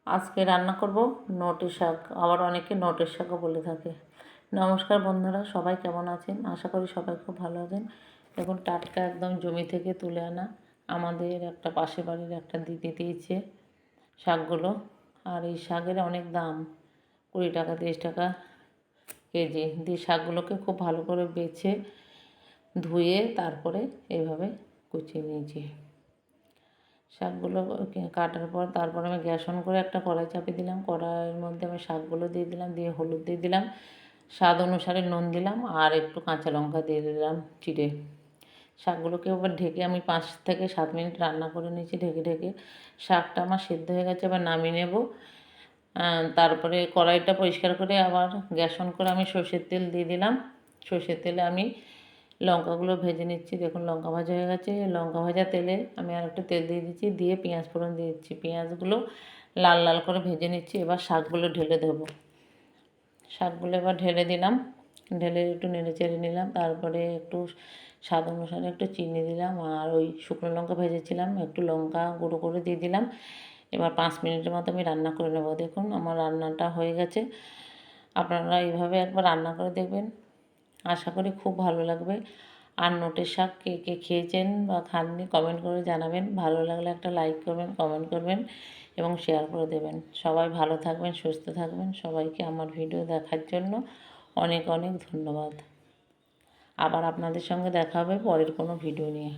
আজকে রান্না করব নোটে শাক, আবার অনেকে নোটের শাকও বলে থাকে। নমস্কার বন্ধুরা, সবাই কেমন আছেন? আশা করি সবাই খুব ভালো আছেন। দেখুন, টাটকা একদম জমি থেকে তুলে আনা আমাদের একটা পাশের বাড়ির একটা দিদি দিয়েছে শাকগুলো। আর এই শাকের অনেক দাম, 20 টাকা 30 টাকা কেজি দিয়ে শাকগুলোকে খুব ভালো করে বেছে ধুয়ে তারপরে এইভাবে কুচিয়ে নিয়েছি। শাকগুলো কাটার পর তারপর আমি গ্যাস অন করে একটা কড়াই চাপিয়ে দিলাম। কড়াইয়ের মধ্যে আমি শাকগুলো দিয়ে দিলাম, দিয়ে হলুদ দিয়ে দিলাম, স্বাদ অনুসারে নুন দিলাম, আর একটু কাঁচা লঙ্কা দিয়ে দিলাম চিড়ে। শাকগুলোকে এবার ঢেকে আমি 5 থেকে 7 মিনিট রান্না করে নিয়েছি ঢেকে ঢেকে। শাকটা আমার সিদ্ধ হয়ে গেছে, এবার নামিয়ে নেব। তারপরে কড়াইটা পরিষ্কার করে আবার গ্যাস অন করে আমি সর্ষের তেল দিয়ে দিলাম। সর্ষের তেলে আমি লঙ্কাগুলো ভেজে নিচ্ছি। দেখুন, লঙ্কা ভাজা হয়ে গেছে। লঙ্কা ভাজা তেলে আমি আর একটু তেল দিয়ে দিচ্ছি, দিয়ে পেঁয়াজ ফোড়ন দিয়ে দিচ্ছি। পেঁয়াজগুলো লাল লাল করে ভেজে নিচ্ছি। এবার শাকগুলো ঢেলে দেবো। শাকগুলো এবার ঢেলে দিলাম, ঢেলে একটু নেড়ে চেড়ে নিলাম। তারপরে একটু স্বাদ অনুসারে একটু চিনি দিলাম, আর ওই শুকনো লঙ্কা ভেজেছিলাম একটু লঙ্কা গুঁড়ো করে দিয়ে দিলাম। এবার 5 মিনিটের মতো আমি রান্না করে নেব। দেখুন, আমার রান্নাটা হয়ে গেছে। আপনারা এইভাবে একবার রান্না করে দেখবেন, আশা করি খুব ভালো লাগবে। আর নোটের শাক কে কে খেয়েছেন বা খাননি কমেন্ট করে জানাবেন। ভালো লাগলে একটা লাইক করবেন, কমেন্ট করবেন এবং শেয়ার করে দেবেন। সবাই ভালো থাকবেন, সুস্থ থাকবেন। সবাইকে আমার ভিডিও দেখার জন্য অনেক অনেক ধন্যবাদ। আবার আপনাদের সঙ্গে দেখা হবে পরের কোনো ভিডিও নিয়ে।